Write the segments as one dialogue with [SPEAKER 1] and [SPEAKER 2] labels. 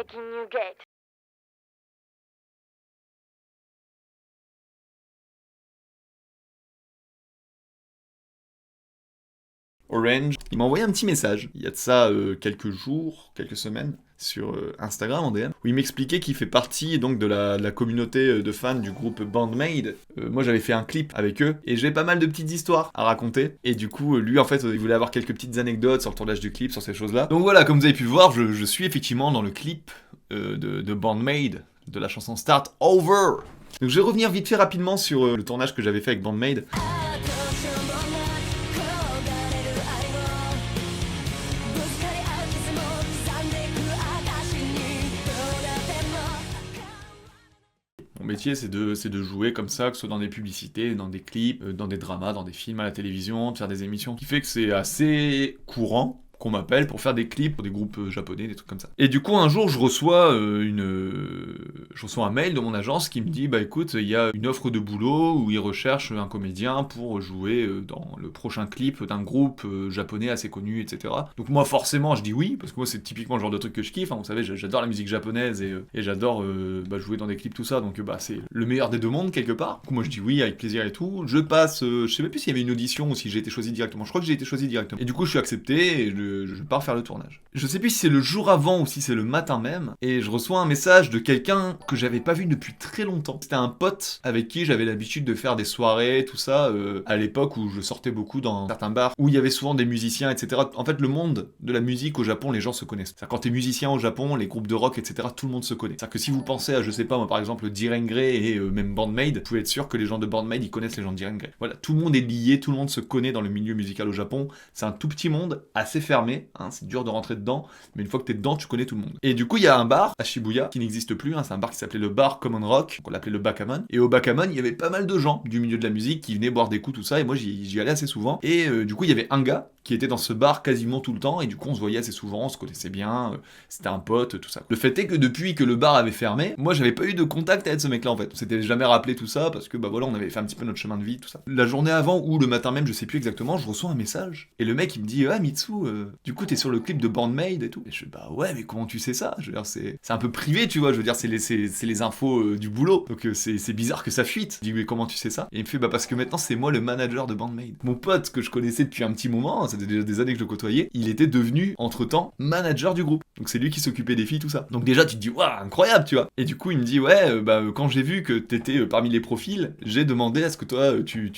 [SPEAKER 1] Breaking New Gate.
[SPEAKER 2] Orange, il m'a envoyé un petit message, il y a de ça quelques jours, quelques semaines, sur Instagram en DM, où il m'expliquait qu'il fait partie donc de la communauté de fans du groupe Bandmade. Moi j'avais fait un clip avec eux, et j'ai pas mal de petites histoires à raconter, et du coup lui en fait il voulait avoir quelques petites anecdotes sur le tournage du clip, sur ces choses-là. Donc voilà, comme vous avez pu voir, je suis effectivement dans le clip de Bandmade, de la chanson Start Over. Donc je vais revenir vite fait rapidement sur le tournage que j'avais fait avec Bandmade. Mon métier, c'est de jouer comme ça, que ce soit dans des publicités, dans des clips, dans des dramas, dans des films à la télévision, de faire des émissions. Ce qui fait que c'est assez courant qu'on m'appelle pour faire des clips pour des groupes japonais, des trucs comme ça. Et du coup, un jour, je reçois un mail de mon agence qui me dit, bah écoute, il y a une offre de boulot où ils recherchent un comédien pour jouer dans le prochain clip d'un groupe japonais assez connu, etc. Donc moi, forcément, je dis oui, parce que moi, c'est typiquement le genre de truc que je kiffe. Hein. Vous savez, j'adore la musique japonaise et j'adore jouer dans des clips, tout ça. Donc c'est le meilleur des deux mondes, quelque part. Du coup, moi, je dis oui, avec plaisir et tout. Je passe, je sais même plus s'il y avait une audition ou si j'ai été choisi directement. Je crois que j'ai été choisi directement. Et du coup, je suis accepté et je pars faire le tournage. Je sais plus si c'est le jour avant ou si c'est le matin même, et je reçois un message de quelqu'un que j'avais pas vu depuis très longtemps. C'était un pote avec qui j'avais l'habitude de faire des soirées, tout ça, à l'époque où je sortais beaucoup dans certains bars, où il y avait souvent des musiciens, etc. En fait, le monde de la musique au Japon, les gens se connaissent. C'est-à-dire, quand t'es musicien au Japon, les groupes de rock, etc., tout le monde se connaît. C'est-à-dire que si vous pensez à, je sais pas, moi, par exemple, Direngre et même Bandmade, vous pouvez être sûr que les gens de Bandmade, ils connaissent les gens de Direngre. Voilà, tout le monde est lié, tout le monde se connaît dans le milieu musical au Japon. C'est un tout petit monde, assez fermé, hein, c'est dur de rentrer dedans, mais une fois que t'es dedans, tu connais tout le monde. Et du coup, il y a un bar à Shibuya qui n'existe plus, hein, c'est un bar qui s'appelait le bar Common Rock, qu'on l'appelait le Bakamon. Et au Bakamon, il y avait pas mal de gens du milieu de la musique qui venaient boire des coups, tout ça, et moi j'y allais assez souvent. Et du coup, il y avait un gars qui était dans ce bar quasiment tout le temps, et du coup on se voyait assez souvent, on se connaissait bien, c'était un pote, tout ça. Le fait est que depuis que le bar avait fermé, moi j'avais pas eu de contact avec ce mec-là en fait. On s'était jamais rappelé tout ça, parce que bah voilà, on avait fait un petit peu notre chemin de vie, tout ça. La journée avant, ou le matin même, je sais plus exactement, je reçois un message, et le mec il me dit, ah Mitsu, du coup t'es sur le clip de Bandmade et tout. Et je fais, bah ouais, mais comment tu sais ça? Je veux dire, c'est un peu privé, tu vois, je veux dire, c'est les infos du boulot, donc c'est bizarre que ça fuite. Je dis, mais comment tu sais ça? Et il me fait, bah parce que maintenant c'est moi le manager de Bandmade. Mon pote que je connaissais depuis un petit moment, ça faisait déjà des années que je le côtoyais, il était devenu, entre-temps, manager du groupe. Donc c'est lui qui s'occupait des filles, tout ça. Donc déjà, tu te dis, waouh, incroyable, tu vois. Et du coup, il me dit, ouais, quand j'ai vu que t'étais parmi les profils, j'ai demandé à ce que toi, tu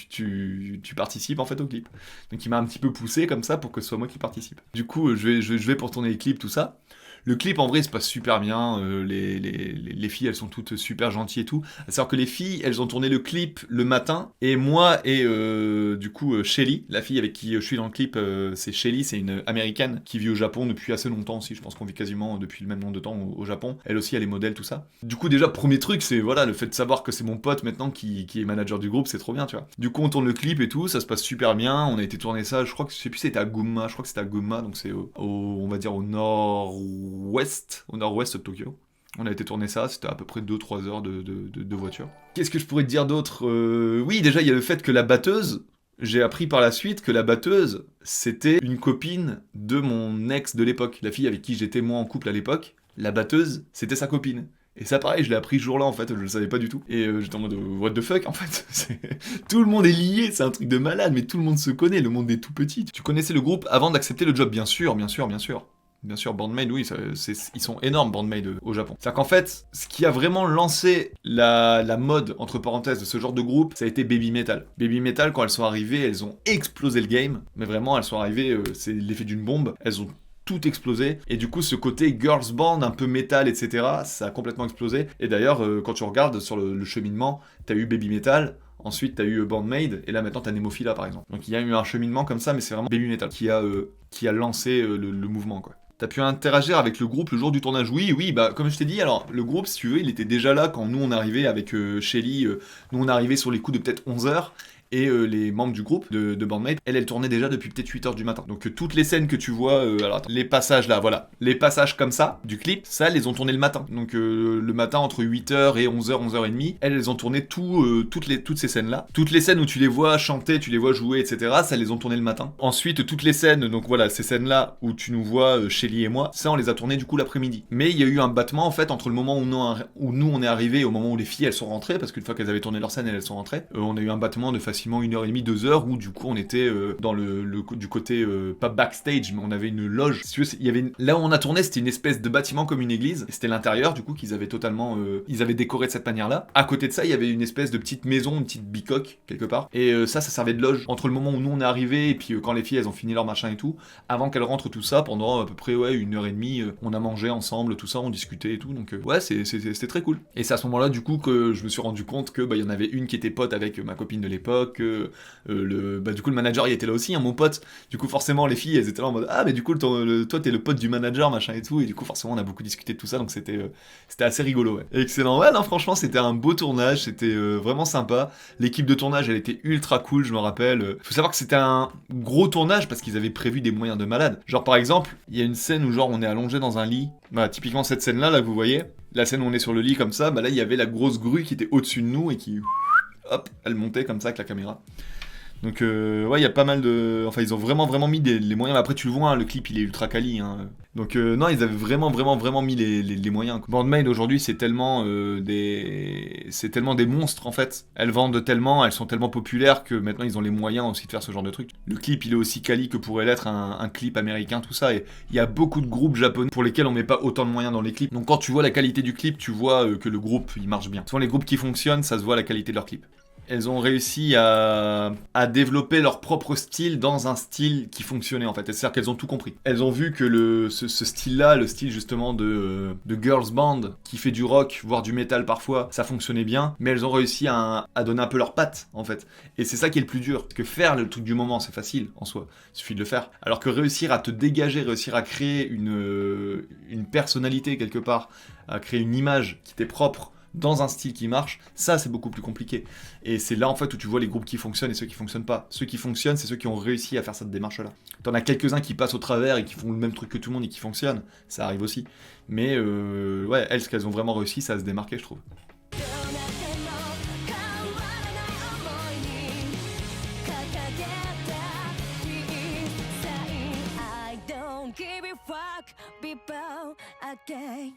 [SPEAKER 2] participes en fait au clip. Donc il m'a un petit peu poussé comme ça pour que ce soit moi qui participe. Du coup, je vais pour tourner les clips, tout ça. Le clip en vrai se passe super bien, les filles elles sont toutes super gentilles et tout. C'est-à-dire que les filles elles ont tourné le clip le matin, et moi et du coup Shelly, la fille avec qui je suis dans le clip, c'est Shelly, c'est une américaine qui vit au Japon depuis assez longtemps aussi, je pense qu'on vit quasiment depuis le même nombre de temps au Japon. Elle aussi elle est modèle, tout ça. Du coup déjà premier truc c'est voilà, le fait de savoir que c'est mon pote maintenant qui est manager du groupe, c'est trop bien tu vois. Du coup on tourne le clip et tout, ça se passe super bien, on a été tourner ça, je crois que je sais plus c'était à Gunma, je crois que c'était à Gunma, donc c'est on va dire au nord-ouest de Tokyo. On a été tourner ça, c'était à peu près 2-3 heures de voiture. Qu'est-ce que je pourrais te dire d'autre? Oui, déjà, il y a le fait que la batteuse, j'ai appris par la suite que la batteuse, c'était une copine de mon ex de l'époque, la fille avec qui j'étais moi en couple à l'époque. La batteuse, c'était sa copine. Et ça, pareil, je l'ai appris ce jour-là, en fait, je le savais pas du tout. Et j'étais en mode, what the fuck, en fait. Tout le monde est lié, c'est un truc de malade, mais tout le monde se connaît, le monde est tout petit. Tu connaissais le groupe avant d'accepter le job, bien sûr, bien sûr, bien sûr. Bien sûr, Bandmade, oui, ils sont énormes, Bandmade, au Japon. C'est-à-dire qu'en fait, ce qui a vraiment lancé la mode, entre parenthèses, de ce genre de groupe, ça a été Baby Metal. Baby Metal, quand elles sont arrivées, elles ont explosé le game. Mais vraiment, elles sont arrivées, c'est l'effet d'une bombe. Elles ont tout explosé, et du coup ce côté girls band un peu métal, etc., ça a complètement explosé. Et d'ailleurs quand tu regardes sur le cheminement, t'as eu Baby Metal, ensuite t'as eu Bandmade, et là maintenant t'as Nemophila par exemple. Donc il y a eu un cheminement comme ça, mais c'est vraiment Baby Metal qui a lancé le mouvement quoi. T'as pu interagir avec le groupe le jour du tournage? Oui, oui, bah comme je t'ai dit, alors le groupe, si tu veux, il était déjà là quand nous on arrivait avec Shelly, nous on arrivait sur les coups de peut-être 11 heures, et les membres du groupe de Bandmate, elle tournait déjà depuis peut-être 8h du matin. Donc toutes les scènes que tu vois, alors les passages là, voilà, les passages comme ça, du clip, ça, elles les ont tournés le matin. Donc le matin entre 8h et 11h, 11h30, elles ont tourné toutes ces scènes-là. Toutes les scènes où tu les vois chanter, tu les vois jouer, etc., ça, les ont tournées le matin. Ensuite, toutes les scènes, donc voilà, ces scènes-là où tu nous vois, Shelly et moi, ça, on les a tournées du coup l'après-midi. Mais il y a eu un battement, en fait, entre le moment où nous, on est arrivés et au moment où les filles, elles sont rentrées, parce qu'une fois qu'elles avaient tourné leur scène, elles sont rentrées. On a eu un battement de facilement 1h30, 2h, où du coup, on était dans du côté, pas backstage, mais on avait une loge. Si tu veux, il y avait là où on a tourné, c'était une espèce de bâtiment comme une église. C'était l'intérieur, du coup, qu'ils avaient totalement... ils avaient décoré de cette manière-là. À côté de ça, il y avait une espèce de petite maison, une petite bicoque, quelque part. Et ça servait de loge. Entre le moment où nous, on est arrivés, et puis quand les filles, elles ont fini leur machin et tout, avant qu'elles rentrent tout ça, pendant à peu près, 1h30, on a mangé ensemble, tout ça, on discutait et tout. Donc, ouais, c'était très cool. Et c'est à ce moment-là, du coup, que je me suis rendu compte que, il y en avait une qui était pote avec ma copine de l'époque, du coup, le manager, il était là aussi, hein, mon pote. Du coup, forcément, les filles, elles étaient là en mode, ah, mais du coup, toi, t'es le pote du manager, machin et tout. Et du coup, forcément, on a beaucoup discuté de tout ça, donc c'était assez rigolo, ouais. Excellent. Ouais, non, franchement, c'était un beau tournage, c'était vraiment sympa. L'équipe de tournage, elle était ultra cool, je me rappelle. Faut savoir que c'était un gros tournage parce qu'ils avaient prévu des moyens de malade. Genre, par exemple, il y a une scène où, genre, on est allongé dans un lit. Voilà, typiquement cette scène-là, là, que vous voyez. La scène où on est sur le lit comme ça, là, il y avait la grosse grue qui était au-dessus de nous et qui... Hop, elle montait comme ça avec la caméra. Donc ouais, il y a pas mal de... Enfin, ils ont vraiment mis les moyens. Après, tu le vois, hein, le clip, il est ultra quali. Hein. Donc non, ils avaient vraiment mis les moyens. Bandmate, aujourd'hui, c'est tellement des monstres, en fait. Elles vendent tellement, elles sont tellement populaires que maintenant, ils ont les moyens aussi de faire ce genre de truc. Le clip, il est aussi quali que pourrait l'être un clip américain, tout ça. Et il y a beaucoup de groupes japonais pour lesquels on met pas autant de moyens dans les clips. Donc quand tu vois la qualité du clip, tu vois que le groupe, il marche bien. Souvent, les groupes qui fonctionnent, ça se voit la qualité de leur clip. Elles ont réussi à développer leur propre style dans un style qui fonctionnait en fait. C'est-à-dire qu'elles ont tout compris. Elles ont vu que ce style-là, le style justement de girls band, qui fait du rock, voire du metal parfois, ça fonctionnait bien, mais elles ont réussi à donner un peu leur patte en fait. Et c'est ça qui est le plus dur. Parce que faire le truc du moment, c'est facile en soi. Il suffit de le faire. Alors que réussir à te dégager, réussir à créer une personnalité quelque part, à créer une image qui t'est propre, dans un style qui marche, ça c'est beaucoup plus compliqué. Et c'est là en fait où tu vois les groupes qui fonctionnent et ceux qui fonctionnent pas. Ceux qui fonctionnent, c'est ceux qui ont réussi à faire cette démarche-là. T'en as quelques-uns qui passent au travers et qui font le même truc que tout le monde et qui fonctionnent, ça arrive aussi. Mais ouais, elles, ce qu'elles ont vraiment réussi, ça à se démarquer, je trouve.
[SPEAKER 1] Give it fuck people again.